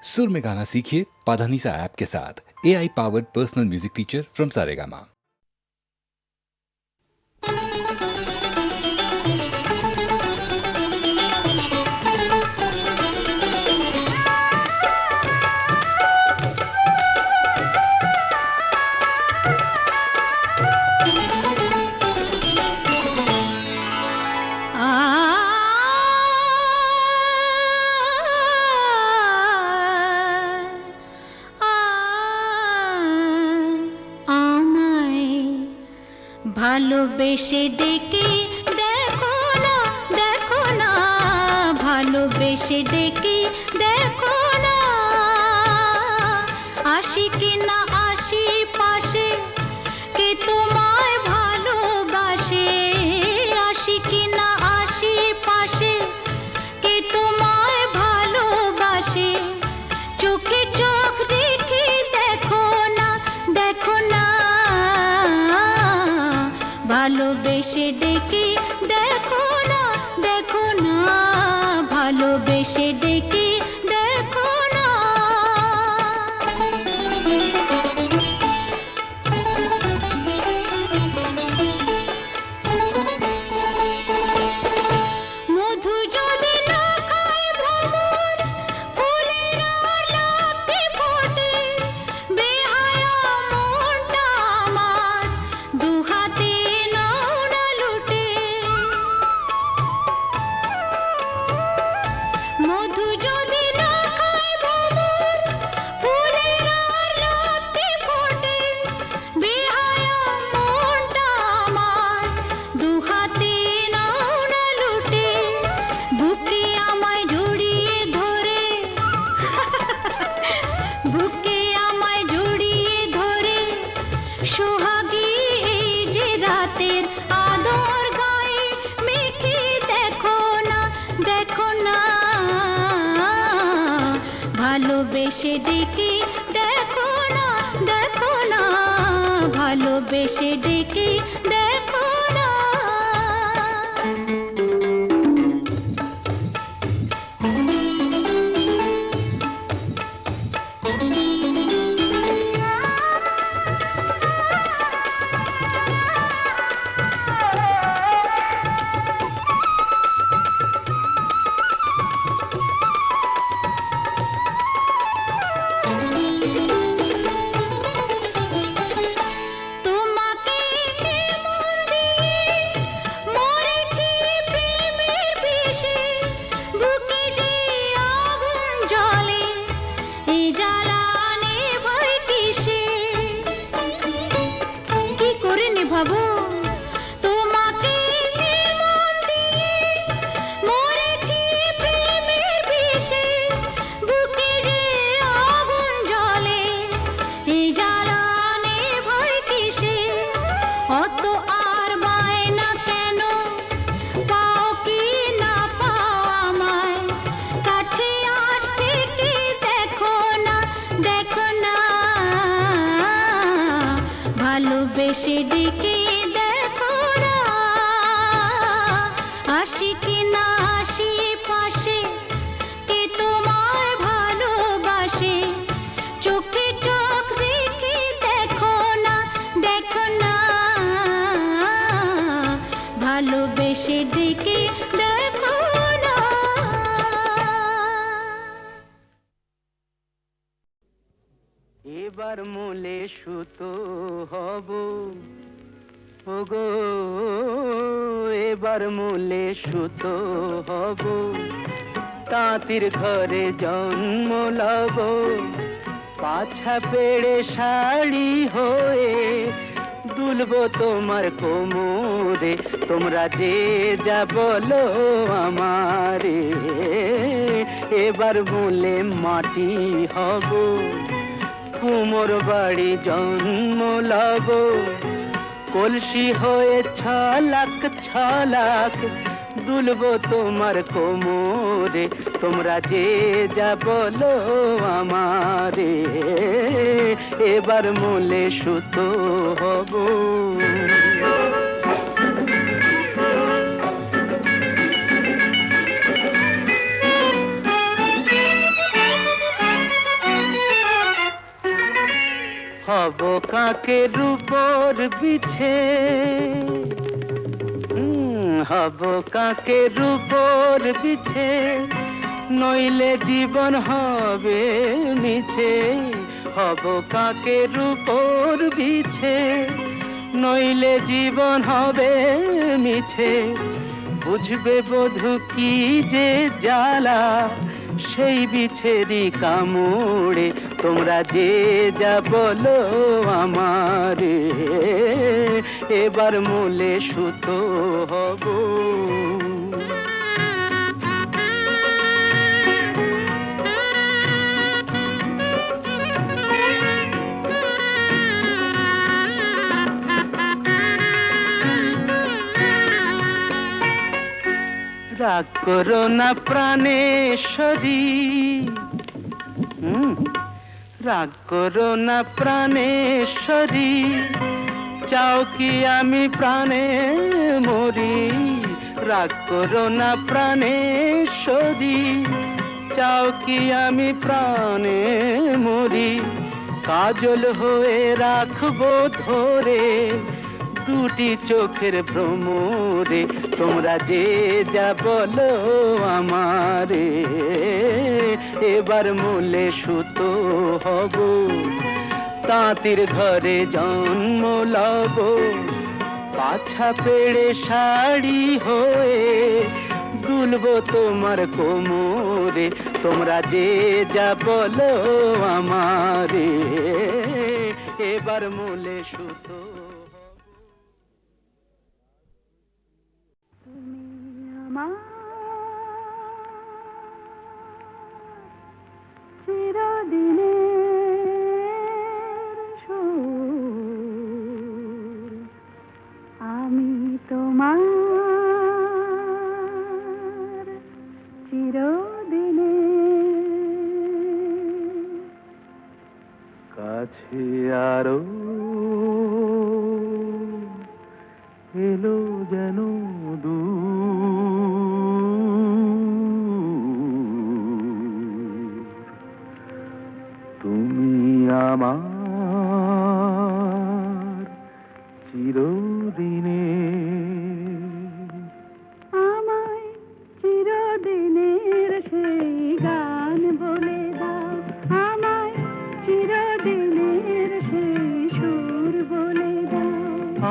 सुर में गाना सीखिए पाधानीसा ऐप के साथ। AI powered personal music teacher from Saregama. ভালোবেসে ডেকে দেখো না, দেখো না, ভালোবেসে ডেকে দেখো না, আসি কি না আসি পাশে, কে তোমায় ভালোবাসে, আসি কি না আসি পাশে, কে তোমায় ভালোবাসে, চোখে চোখ রেখে দেখো না, দেখো না, ভালোবেসে ডেকে দেখো না, দেখো না, ভালোবেসে ডেকে দেখো না। মধু যদি না খায় ভ্রমর, ফুলের আর লাফে ফোটে, বেহায়া মনটা আমার দুহাতে নাও না লুটে। মধু যদি না খায় ভ্রমর, ফুলের আর লাফে ফোটে, বেহায়া মনটা আমার দুহাতে নাও না লুটে। বুকে আমায় জড়িয়ে ধরে, বুকে আমায় জড়িয়ে ধরে, সোহাগী এই যে রাতের আদর গায়ে মেখে দেখো না, দেখো না, ভালোবেসে ডেকে দেখো না, দেখো না, ভালোবেসে ডেকে দেখো না। তোমাকে মন দিয়ে মরেছি প্রেমের বিষে, বুকে যে আগুন জ্বলে, এই জ্বালা নেভাই কিসে, কি করে নেভাবো? তোমাকে মন দিয়ে মরেছি প্রেমের বিষে, বুকে যে আগুন জ্বলে, এই জ্বালা নেভাই কিসে, অত আর বায়না কেন, পাও কি না পাও আমায়, কাছে আসতে কি দেখো না, দেখো না, ভালোবেসে ডেকে দেখো না, আসি কি না আসি পাশে, কে তোমায় ভালোবাসে, চোখে চোখ রেখে দেখো না, দেখো না, ভালোবেসে ডেকে দেখো না। এবার মূলে সুতো হব, ওগো এবার মূলে সুতো হব, তাঁতির ঘরে জন্ম লব, পাছা পেড়ে শাড়ি হয়ে দুলব তোমার কোমরে, তোমরা যে যা বলো আমারে, এবার মূলে মাটি হব, কুমোর বাড়ি জন্ম লব, কলসি হয়ে ছলাক ছলাক দুলব তোমার কোমরে, তোমরা যে যা বলো আমারে, এবার মূলে সুতো হব। হব কাকের উপর বিছে, হব কাকের উপর বিছে, নইলে জীবন হবে মিছে। হব কাকের উপর বিছে, নইলে জীবন হবে মিছে। বুঝবে বধূ কি যে জ্বালা সেই বিছেরি কামড়ে, তোমরা যে যা বলো আমারে, এবার মূলে সুতো হব। রাগ করো না প্রাণেশ্বরী, রাগ করো না প্রাণেশ্বরী, চাও কি আমি প্রাণে মরি। রাগ করো না প্রাণেশ্বরী, চাও কি আমি প্রাণে মরি। কাজল হয়ে রাখবো ধরে দুটি চোখের ভ্রমরে, তোমরা যে যা বলো আমারে, এবার মূলে সুতো হব। তাঁতির ঘরে জন্ম লব, পাছা পেড়ে শাড়ি হয়ে দুলবো তোমার কোমরে, তোমরা যে যা বলো আমারে, এবার মূলে সুতো। আমি তোমার চিরদিনে কাছে আরো এলো যেন তুমি আমার চিরদিনে। আমায় চিরদিনের সেই গান বলে দাও, আমায় চিরদিনের সেই সুর বলে দাও,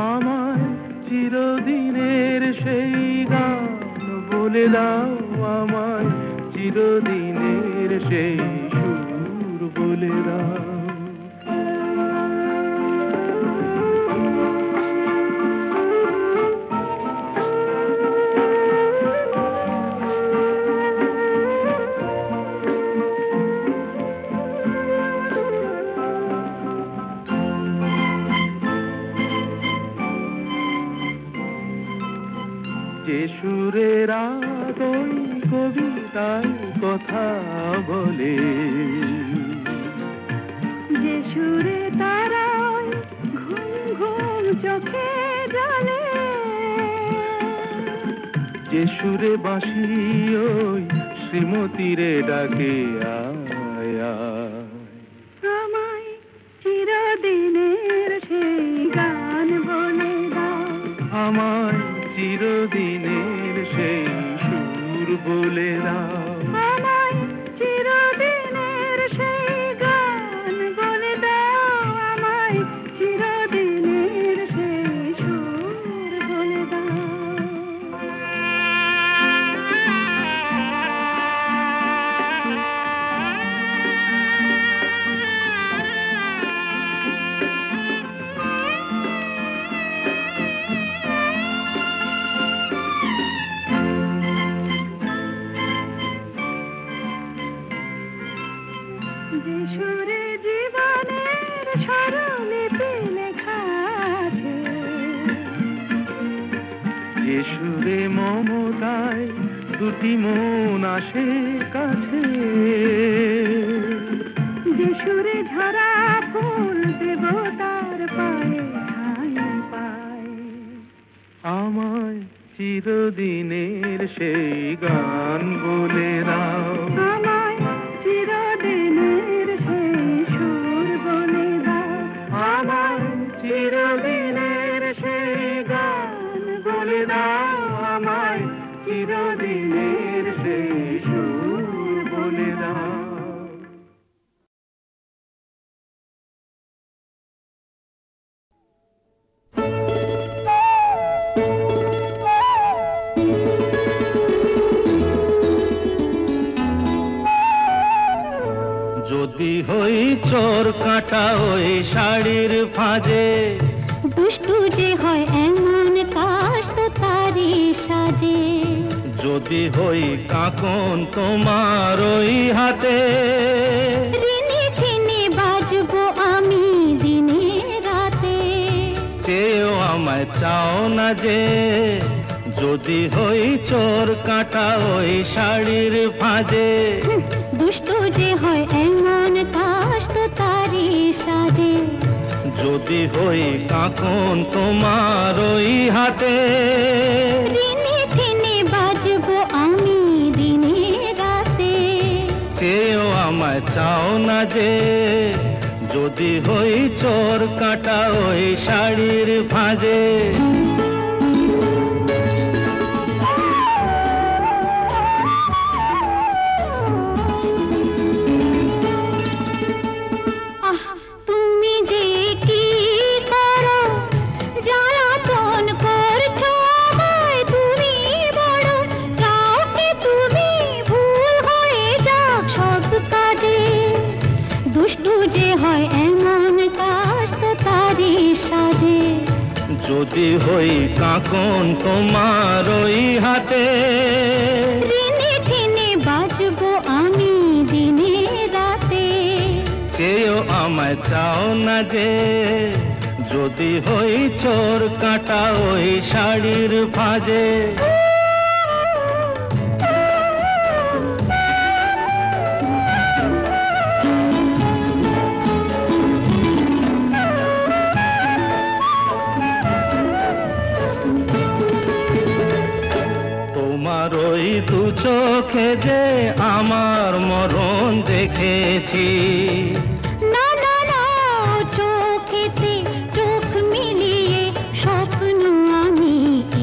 আমার চিরদিনের সেই গান বলে দাও, আমার চিরদিনের সেই সুর বলে দাও। যে সুরের আদই কবিতায় কথা বলে, যে সুরে তারায় ঘুম ঘুম চোখে জলে, যে সুরে বাঁশি ওই শ্রীমতীরে ডাকে আয় আয়। আমায় চিরদিনের সেই গান বলে দাও, আমায় চিরদিনের সেই সুর বলে দাও। আমায় চিরদিনের সেই গান বলে দাও, আমায় চিরদিনের সেই সুর বলে দাও। যে সুরে জীবনের স্বরলিপি লেখা আছে, যে সুরে মমতায় দুটি মন আসে কাছে, যে সুরে ঝরা ফুল দেবতার পায়ে ঠাঁই পায়, আমায় চিরদিনের সেই গান বলে দাও। আমায় চিরদিনের সেই সুর বলে দাও, যদি হই চোর কাটা ওই শাড়ির ফাঁজে, দুষ্টু যে হয় এমন কাশ তো তারি সাজে। যদি হই কাকন তোমার ওই হাতে, ঋণে ঠেনে বাজবো আমি দিনে রাতে। চেয়েও আমায় চাও না যে, যদি হই চোর কাটা ওই শাড়ির ফাঁজে। দুষ্টু যে হয় এমন কাশ তো তারি সাজে। যদি হই কাকন তোমার ওই হাতে, ঋণে ঠেনে বাজবো আমি দিনে রাতে। চেয়েও আমায় চাও না যে, যদি হই চোর কাটা ওই শাড়ির ফাঁজে। আহ, তুমি যে কি করো, জ্বালাতন করছো আমায় তুমি বড়। চাও কি তুমি ভুল হয়ে যাক সব কাজে। দুষ্টু যে হয় এমন কাশ তো তারি সাজে। যদি হই কাকন তোমার ওই হাতে, ঋণে ঠেনে বাজবো আমি দিনে রাতে। চেয়েও আমায় চাও না যে, যদি হই চোর কাটা ওই শাড়ির ফাঁজে। তোমার ওই দু চোখে যে আমার মরণ দেখেছি, না না না, চোখেতে চোখ মিলিয়ে স্বপ্ন আমি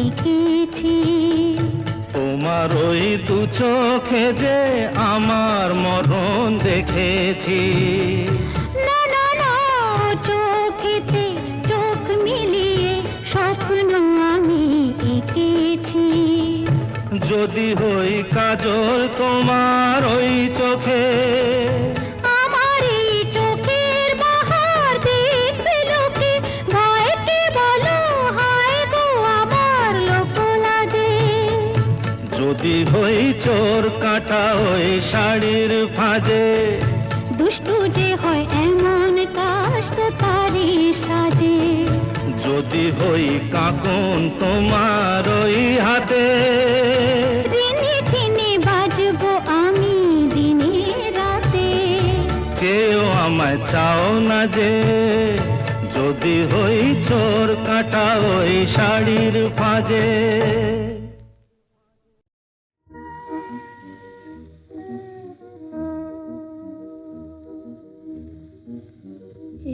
এঁকেছি। তোমার ওই দু চোখে যে আমার মরণ দেখেছি। না না না, চোখেতে চোখ মিলিয়ে স্বপ্ন আমি এঁকেছি। যদি হই কাজল তোমার ওই চোখে, আমার এই চোখের বাহার দেখবে লোকে। ভয়কে বলো হায় গো আমার লোক লাজে। যদি হই চোর কাটা ওই শাড়ির ফাঁজে। দুষ্টু যে হয় এমন কাশ তো তারি সাজে। যদি হই কাকন তোমার ওই হাতে, ঋণে ঠেনে বাজবো আমি দিনে রাতে। চেয়েও আমায় চাও না যে, যদি হই চোর কাটা ওই শাড়ির ফাঁজে।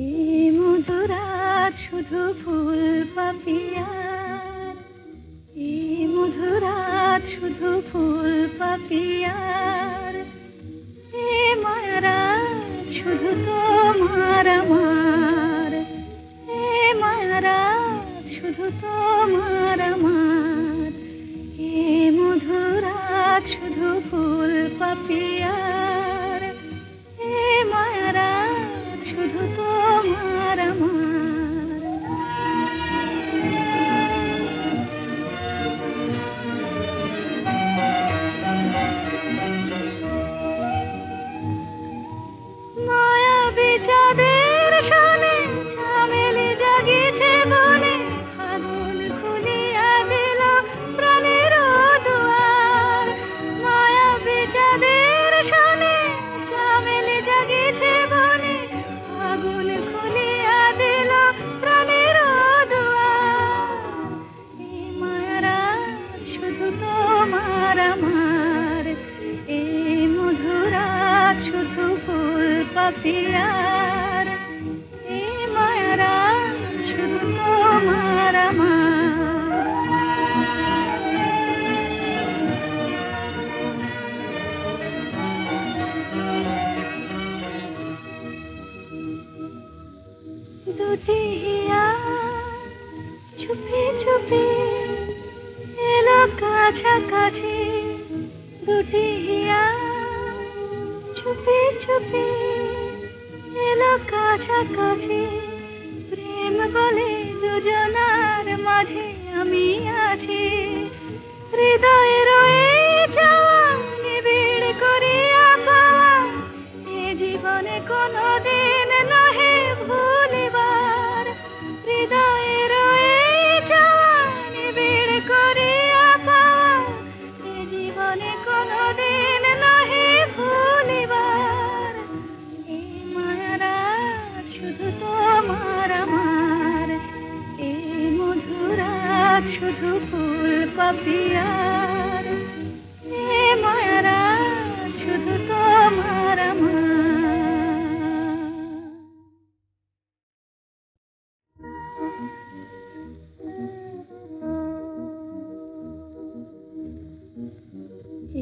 এই মধুরাত শুধু ফুল পাপিয়ার। এই মধুরাত শুধু ফুল পাপিয়ার। এ মায়ারাত শুধু তোমার আমার। এ মায়ারাত শুধু তোমার আমার। এ মধুরাত শুধু ফুল পাপিয়ার। এ মায়ারাত শুধু তোমার আমার। মায়াবী চাঁদের সনে চামেলি জাগিয়েছে বনে। আগুন খুলিয়া দিল প্রাণের দুয়ার। মায়াবী চাঁদের সনে চামেলি জাগিয়েছে বনে। আগুন খুলিয়া দিল প্রাণের দুয়ার। এই মায়ারাত শুধু তোমার আমার। এই মধুরাত শুধু ফুল পাপিয়ার। এই মায়ারাত শুধু তোমার আমার। দুটি হিয়া চুপি চুপি এলো কাছাকাছি। দুটি হিয়া চুপি চুপি এলো কাছাকাছি, প্রেম বলে দুজনার মাঝে আমি আছি। হৃদয়ে রয়ে যাওয়া নিবিড় করিয়া পাওয়া, এ জীবনে কোনোদিন নহে ভুলিবার। হৃদয়ে রয়ে যাওয়া নিবিড় করিয়া পাওয়া, এ জীবনে কোনোদিন নহে ভুলিবার। এই মায়ারা শুধু তোমার আমার, এই মধুরা শুধু ফুল পাপিয়ার। এই মায়ারা শুধু তোমার আমার।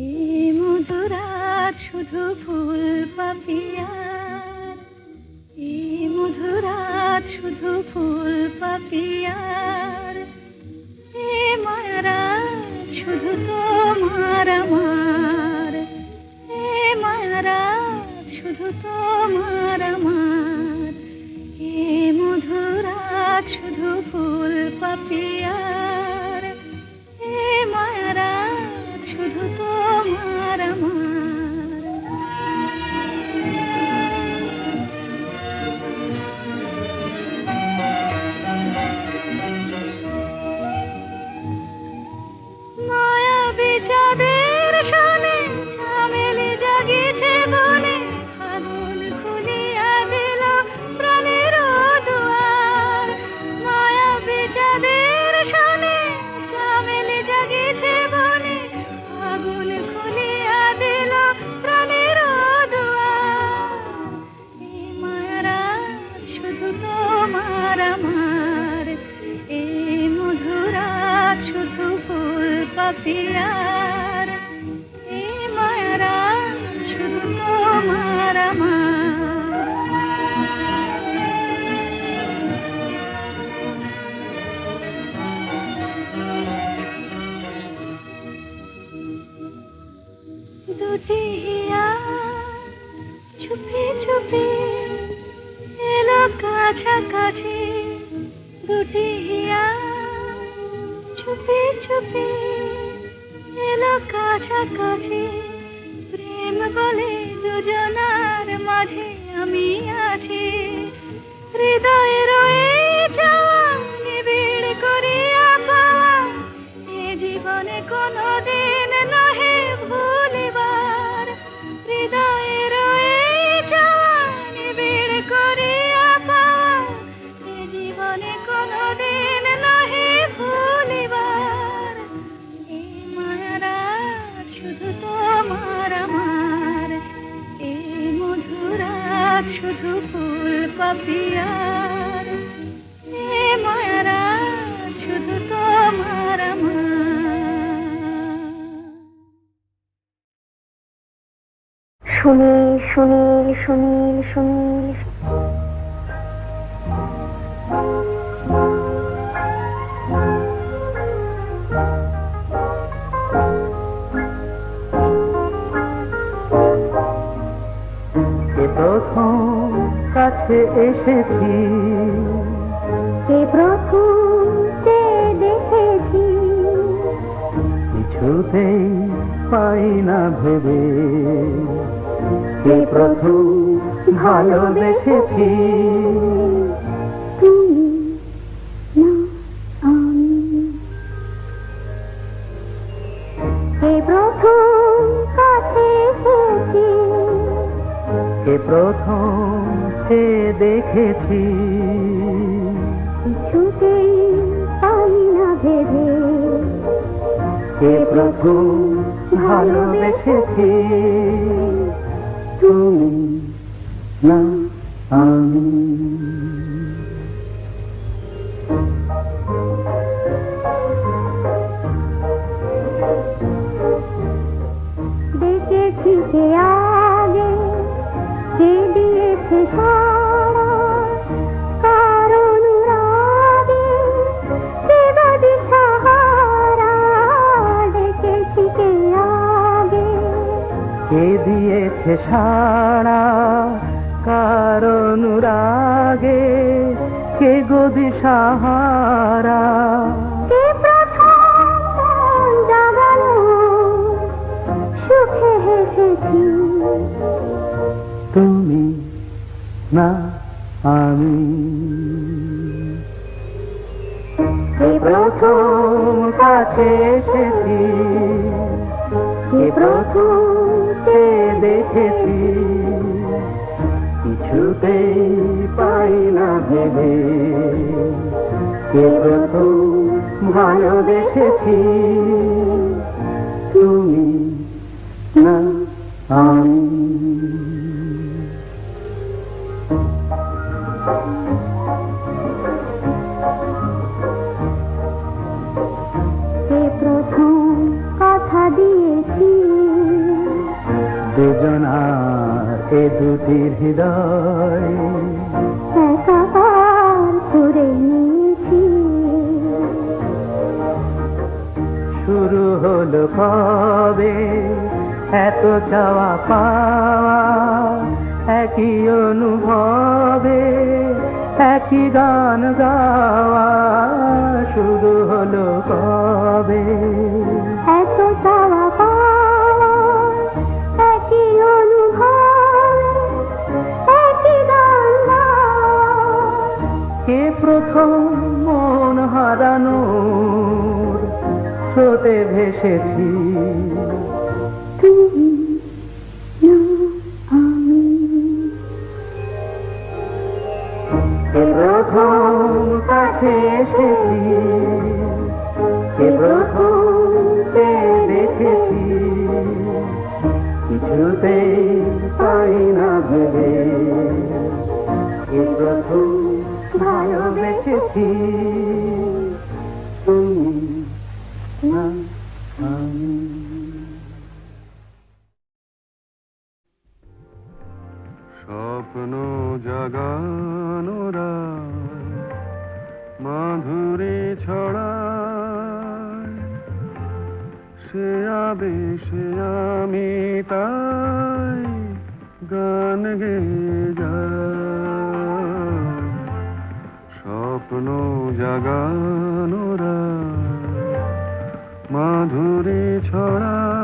এই মধুরা শুধু ফুল পাপিয়ার, এই মধুরা শুধু ফুল পাপিয়ার। এই মায়ারা শুধু তোমার আমার, এই মায়ারা শুধু তোমার আমার। এই মধুরা শুধু ফুল পাপিয়ার, এই মায়ারা শুধু তোমার আমার। মায়াবী চাঁদের সনে ঝামেলি জাগিছে বনে, আগুন খুলিয়া দিল প্রাণের দুয়ার। মায়াবী চাঁদের সনে ঝামেলি জাগিছে বনে, আগুন খুলিয়া দিল প্রাণের দুয়ার। এই মায়ারা শুধু তোমার আমার, এই মধুরা শুধু ফুল পাপিয়ার। এই মায়ারা শুধু তোমার আমার। দুটি হিয়া চুপি চুপি এলো কাছাকাছি, দুটি হিয়া চুপি চুপি এলো কাছাকাছি। প্রেম বলে দুজনার মাঝে আমি আছি। হৃদয়ে রয়ে যাওয়া নিবিড় করিয়া পাওয়া, এ জীবনে কোনোদিন নহে ভুলিবার। হৃদয়ে রয়ে যাওয়া নিবিড় করিয়া পাওয়া, এ জীবনে কোনোদিন নহে ভুলিবার। এই মায়ারা শুধু তোমার আমার, এই মধুরা শুধু ফুল পাপিয়ার। এই মায়ারা শুধু তোমার আমার। সুনীল সুনীল সুনীল সুনীল এ প্রথম কাছে এসেছি, কে প্রথম চেয়ে দেখেছি, কিছুতেই পাই না ভেবে। কে প্রথম ভালোবেসেছি, তুমি না আমি। কে প্রথম কাছে এসেছি, কে প্রথম চেয়ে দেখেছি, কিছুতেই পাই না ভেবে। কে প্রথম ভালোবেসেছি, তুমি না আমি। দেখেছি কে আগে, কে দিয়েছে সাড়া, কার অনুরাগে কে বা দিশাহারা। দেখেছি কে আগে, কে দিয়েছে সাড়া, কার অনুরাগে কে গো দিশাহারা? কে প্রথম মন জাগালো সুখে হেসেছি তুমি না আমি। কে প্রথম কাছে এসেছি, কে প্রথম চেয়ে দেখেছি, কিছুতেই পাই না ভেবে, কে প্রথম ভালোবেসেছি তুমি না আমি। কে প্রথম কথা দিয়েছি দুজনার এ দুটি হৃদয় একাকার করে নিয়েছি শুরু হলো কবে এত চাওয়া পাওয়া, একই অনুভবে একই গান গাওয়া, শুরু হলো কবে এত চাওয়া পাওয়া, একই অনুভব একই গান গাওয়া। কে প্রথম মন হারানোর স্রোতে ভেসেছি তুমি না আমি। কে প্রথম কাছে এসেছি, কে প্রথম চেয়ে দেখেছি, কিছুতেই পাই না ভেবে, কে প্রথম ভালোবেসেছি তুমি না আমি। স্বপ্ন জাগানোরা মাধুরী ছড়ায়, সে আবেশে আমি তাই গান গেয়ে যাই। স্বপ্ন জাগানোরা মাধুরী ছড়ায়।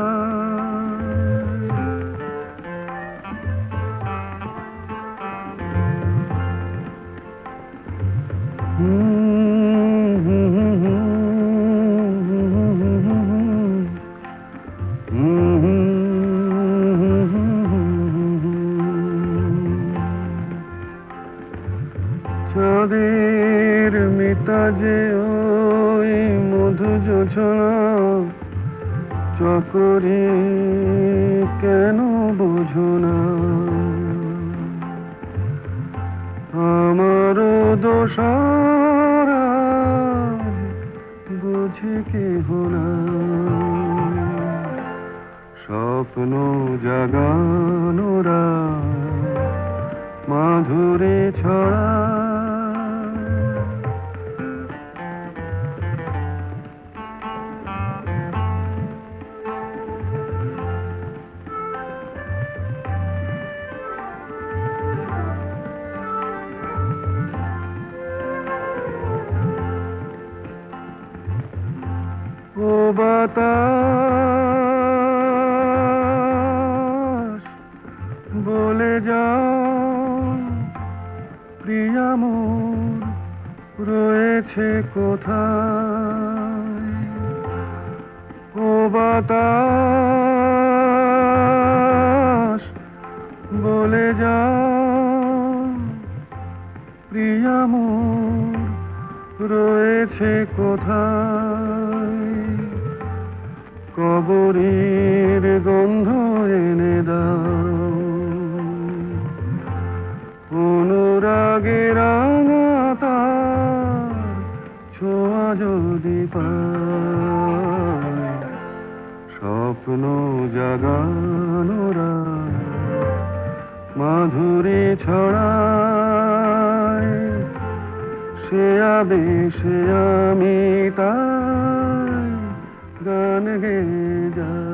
চাঁদের মিতাজে ওই মধু জোছনা চকরে কেন বোঝো না? আমারও দোষারা বুঝে কেহ না। স্বপ্ন জাগানোরা মাধুরী ছড়া। ও বাতাস বলে যাও প্রিয়া মোর রয়েছে কোথায়? ও বাতাস বলে যাও প্রিয়া মোর রয়েছে কোথায়? কবরের গন্ধ এনে দাও, অনুরাগে রাঙা তার ছোঁয়া যদি পায়। স্বপ্ন জাগানোরা মাধুরী ছড়ায়, সে আবেশে আমি তাই গান গেয়ে যাই।